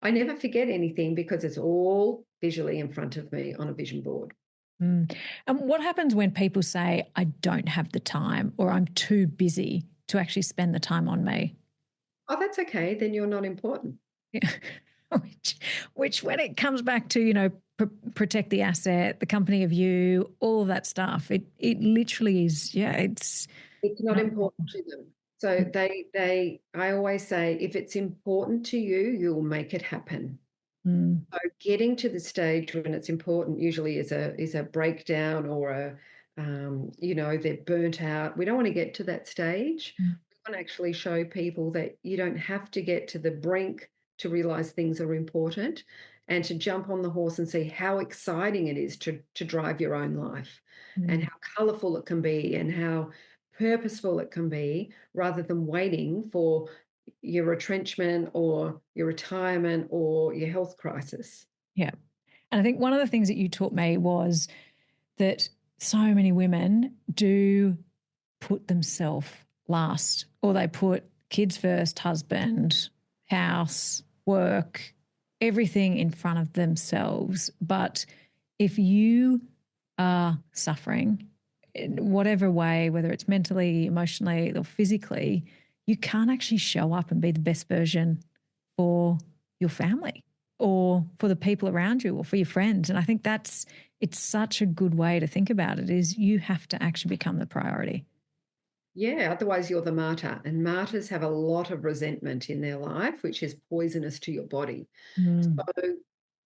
I never forget anything because it's all visually in front of me on a vision board. Mm. And what happens when people say, I don't have the time or I'm too busy to actually spend the time on me? Oh, that's okay. Then you're not important. Yeah. which, which, when it comes back to, protect the asset, the company of you, all of that stuff, it literally is, yeah, it's It's not not important important. to them. So I always say, if it's important to you, you'll make it happen. Mm. So getting to the stage when it's important usually is a breakdown or they're burnt out. We don't want to get to that stage. Mm. want to actually show people that you don't have to get to the brink to realize things are important and to jump on the horse and see how exciting it is to drive your own life and Mm. how colorful it can be and how purposeful it can be rather than waiting for your retrenchment or your retirement or your health crisis. Yeah. And I think one of the things that you taught me was that so many women do put themselves last, or they put kids first, husband, house, work, everything in front of themselves. But if you are suffering in whatever way, whether it's mentally, emotionally, or physically, you can't actually show up and be the best version for your family or for the people around you or for your friends. And I think it's such a good way to think about it, is you have to actually become the priority. Yeah, otherwise you're the martyr. And martyrs have a lot of resentment in their life, which is poisonous to your body. Mm, So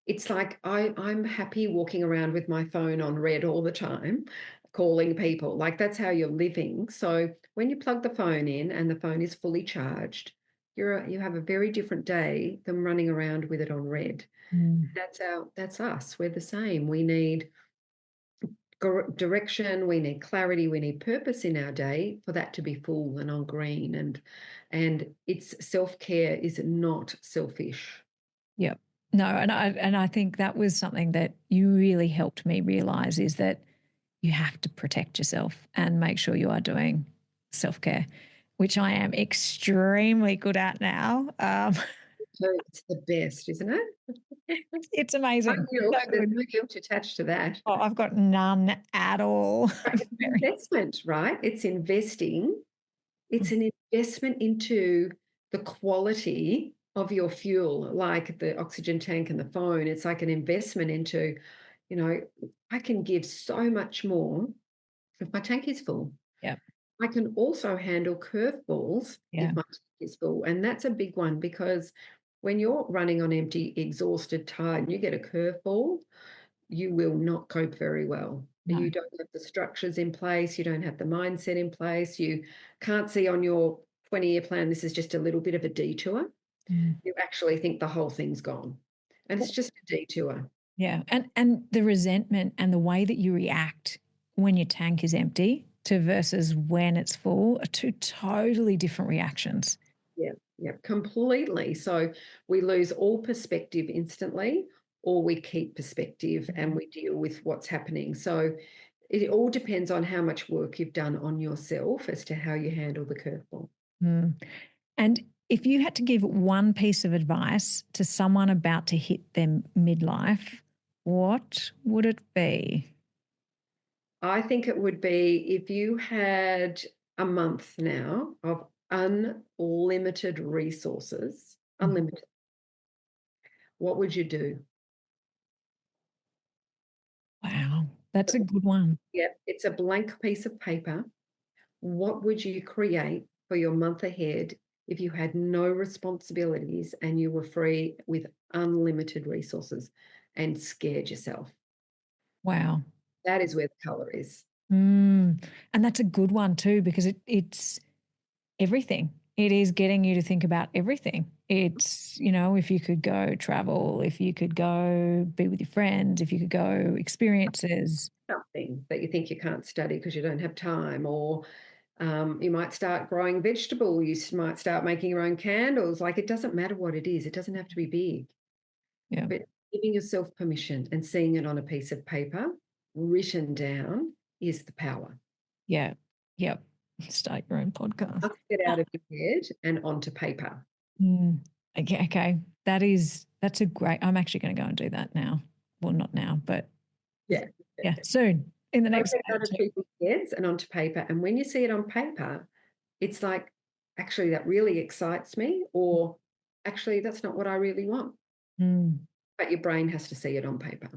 it's like I'm happy walking around with my phone on red all the time, calling people. Like that's how you're living. So when you plug the phone in and the phone is fully charged, you have a very different day than running around with it on red. mm. That's us. We're the same. We need direction, we need clarity, we need purpose in our day for that to be full and on green. And it's self-care is not selfish. Yep. No, and I think that was something that you really helped me realize, is that you have to protect yourself and make sure you are doing self-care, which I am extremely good at now. So it's the best, isn't it? It's No amazing. So guilt. There's good. no guilt attached to that. Oh, I've got none at all. But it's an Very. investment, right? It's an investment into the quality of your fuel, like the oxygen tank and the phone. It's like an investment into, you know, I can give so much more if my tank is full. Yeah. I can also handle curveballs Yeah. if my tank is full. And that's a big one because when you're running on empty, exhausted, tired, and you get a curveball, you will not cope very well. No. You don't have the structures in place, you don't have the mindset in place, you can't see on your 20-year plan this is just a little bit of a detour. Mm. You actually think the whole thing's gone. And it's just a detour. Yeah. And the resentment and the way that you react when your tank is empty to versus when it's full are two totally different reactions. Yeah, yeah, completely. So we lose all perspective instantly, or we keep perspective and we deal with what's happening. So it all depends on how much work you've done on yourself as to how you handle the curveball. Mm. And if you had to give one piece of advice to someone about to hit their midlife, what would it be? I think it would be if you had a month now of unlimited resources, Mm. unlimited, what would you do? Wow, that's a good one. Yeah, it's a blank piece of paper. What would you create for your month ahead if you had no responsibilities and you were free with unlimited resources and scared yourself? Wow. That is where the color is. Mm. And that's a good one too, because it's everything. It is getting you to think about everything. It's, if you could go travel, if you could go be with your friends, if you could go experiences. Something that you think you can't study because you don't have time, or you might start growing vegetable. Might start making your own candles. Like it doesn't matter what it is. It doesn't have to be big, Yeah. but giving yourself permission and seeing it on a piece of paper written down is the power. Yeah. Yep. Start your own podcast. Let's get out of your head and onto paper. Mm. Okay. Okay. That's a great, I'm actually going to go and do that now. Well, not now, but Yeah. yeah, soon in the Get next it day or out of two. people's heads and onto paper. And when you see it on paper, it's like, actually, that really excites me, or actually, that's not what I really want. Mm. But your brain has to see it on paper.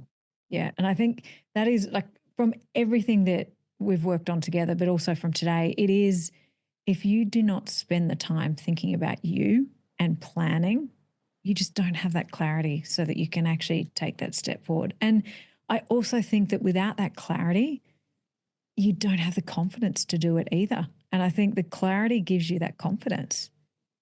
Yeah. And I think that is like from everything that we've worked on together, but also from today, it is, if you do not spend the time thinking about you and planning, you just don't have that clarity so that you can actually take that step forward. And I also think that without that clarity, you don't have the confidence to do it either. And I think the clarity gives you that confidence.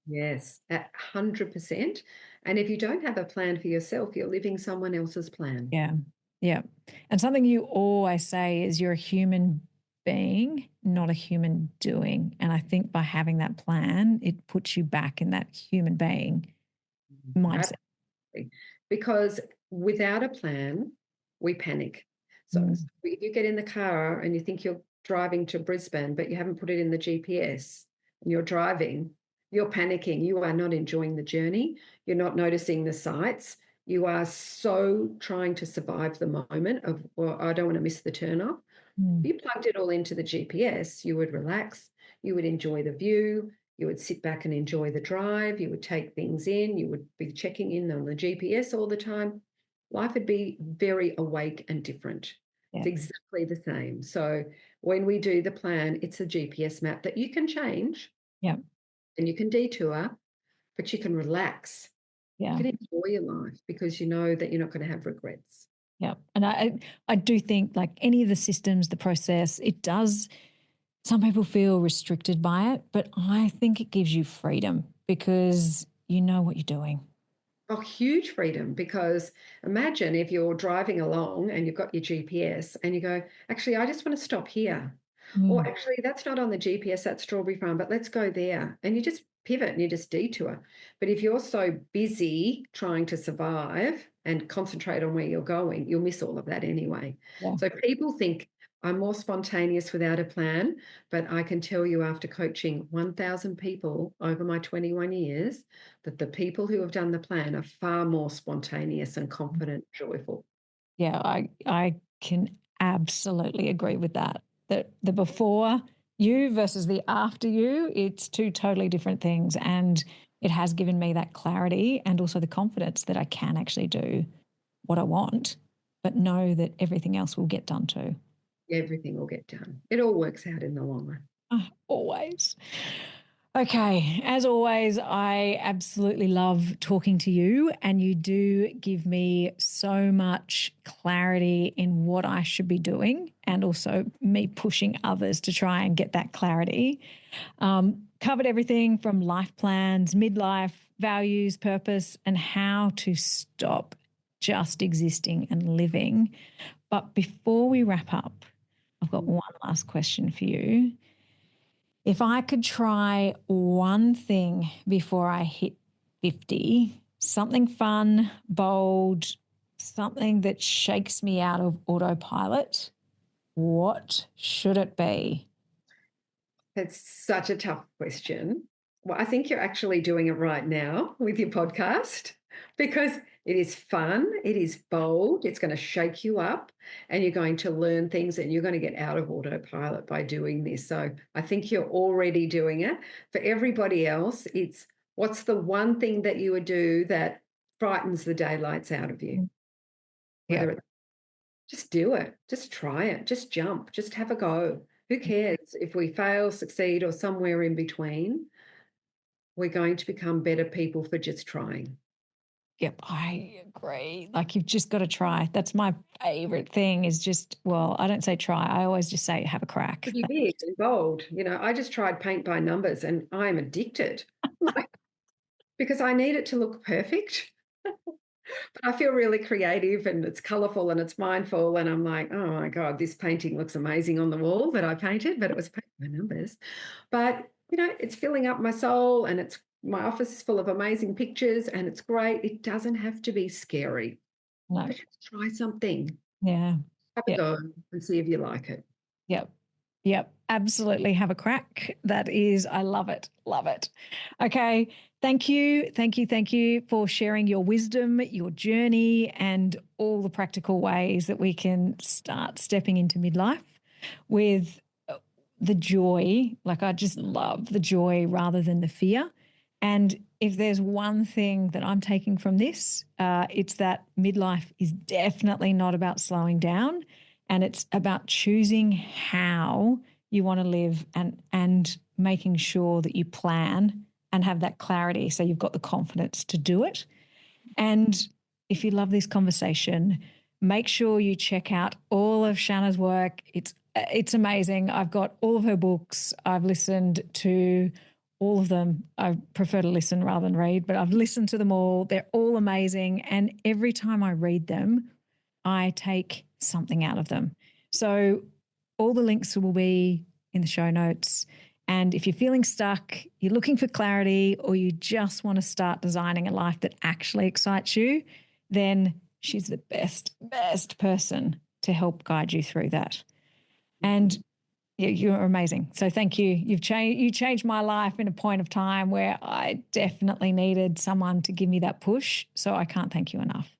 Yes, 100%. And if you don't have a plan for yourself, you're living someone else's plan. Yeah. Yeah. And something you always say is you're a human being, not a human doing. And I think by having that plan, it puts you back in that human being mindset. Absolutely. Because without a plan, we panic. So Mm, if you get in the car and you think you're driving to Brisbane, but you haven't put it in the GPS and you're driving, you're panicking. You are not enjoying the journey. You're not noticing the sights. You are so trying to survive the moment of, well, I don't want to miss the turn off. mm, If you plugged it all into the GPS, you would relax, you would enjoy the view, you would sit back and enjoy the drive, you would take things in, you would be checking in on the GPS all the time. Life would be very awake and different. It's yeah. exactly the same. So when we do the plan, it's a GPS map that you can change Yeah. and you can detour, but you can relax. You Yeah. can enjoy your life because you know that you're not going to have regrets. Yeah. And I do think like any of the systems, the process, it does, some people feel restricted by it, but I think it gives you freedom because you know what you're doing. Oh, huge freedom because imagine if you're driving along and you've got your GPS and you go, actually, I just want to stop here. Or Mm, actually, that's not on the GPS, that's Strawberry Farm, but let's go there. And you just pivot and you just detour. But if you're so busy trying to survive and concentrate on where you're going, you'll miss all of that anyway. yeah. So people think I'm more spontaneous without a plan, but I can tell you after coaching 1,000 people over my 21 years, that the people who have done the plan are far more spontaneous and confident, joyful. Yeah, I can absolutely agree with that. That the before you versus the after you, it's two totally different things. And it has given me that clarity and also the confidence that I can actually do what I want, but know that everything else will get done too. Everything will get done. It all works out in the long run. Always. Okay, as always, I absolutely love talking to you, and you do give me so much clarity in what I should be doing, and also me pushing others to try and get that clarity. Covered everything from life plans, midlife, values, purpose, and how to stop just existing and living. But before we wrap up, I've got one last question for you. If I could try one thing before I hit 50, something fun, bold, something that shakes me out of autopilot, what should it be? That's such a tough question. Well, I think you're actually doing it right now with your podcast because it is fun, it is bold, it's going to shake you up, and you're going to learn things and you're going to get out of autopilot by doing this. So I think you're already doing it. For everybody else, it's what's the one thing that you would do that frightens the daylights out of you? Yeah. Whether it's just do it, just try it, just jump, just have a go. Who cares if we fail, succeed, or somewhere in between? We're going to become better people for just trying. Yep, I agree. Like you've just got to try. That's my favorite thing is just, well, I don't say try. I always just say have a crack. Pretty big and bold. You know, I just tried paint by numbers and I'm addicted because I need it to look perfect. But I feel really creative and it's colorful and it's mindful. And I'm like, oh my God, this painting looks amazing on the wall that I painted, but it was paint by numbers. But, you know, it's filling up my soul and it's my office is full of amazing pictures and it's great. It doesn't have to be scary, No. but just try something. Yeah. Have a Yeah. go and see if you like it. Yep. Yep. Absolutely have a crack. That is, I love it. Love it. Okay. Thank you. Thank you. Thank you for sharing your wisdom, your journey, and all the practical ways that we can start stepping into midlife with the joy. Like, I just love the joy rather than the fear. And if there's one thing that I'm taking from this, it's that midlife is definitely not about slowing down, and it's about choosing how you want to live and making sure that you plan and have that clarity so you've got the confidence to do it. And if you love this conversation, make sure you check out all of Shannah's work. It's It's amazing. I've got all of her books. I've listened to all of them. I prefer to listen rather than read, but I've listened to them all. They're all amazing. And every time I read them, I take something out of them. So all the links will be in the show notes. And if you're feeling stuck, you're looking for clarity, or you just want to start designing a life that actually excites you, then she's the best person to help guide you through that. And you're amazing. So thank you. You changed my life in a point of time where I definitely needed someone to give me that push. So I can't thank you enough.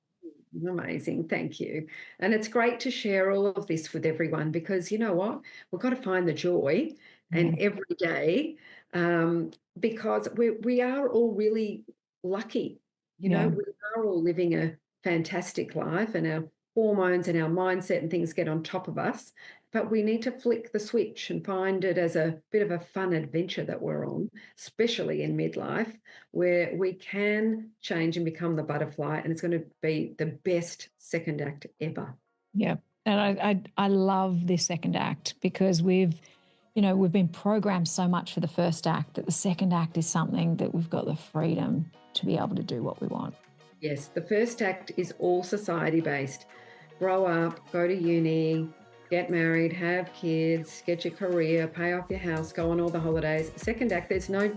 Amazing. Thank you. And it's great to share all of this with everyone, because you know what? We've got to find the joy and every day, because we are all really lucky. We are all living a fantastic life, and our hormones and our mindset and things get on top of us. But we need to flick the switch and find it as a bit of a fun adventure that we're on, especially in midlife, where we can change and become the butterfly, and it's going to be the best second act ever. Yeah. And I love this second act, because we've been programmed so much for the first act that the second act is something that we've got the freedom to be able to do what we want. Yes, the first act is all society-based. Grow up, go to uni, get married, have kids, get your career, pay off your house, go on all the holidays. Second act, there's no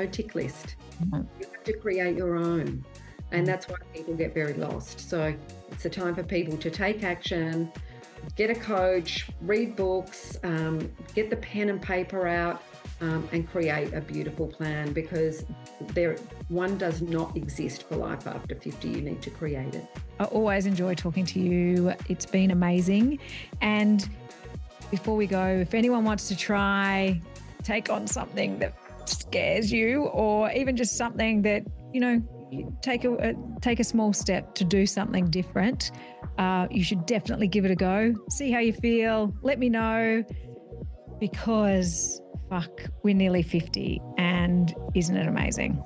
tick list. You have to create your own. And that's why people get very lost. So it's the time for people to take action, get a coach, read books, get the pen and paper out, and create a beautiful plan, because one does not exist for life after 50. You need to create it. I always enjoy talking to you. It's been amazing. And before we go, if anyone wants to take on something that scares you, or even just something that, take a small step to do something different, you should definitely give it a go. See how you feel. Let me know, because we're nearly 50, and isn't it amazing?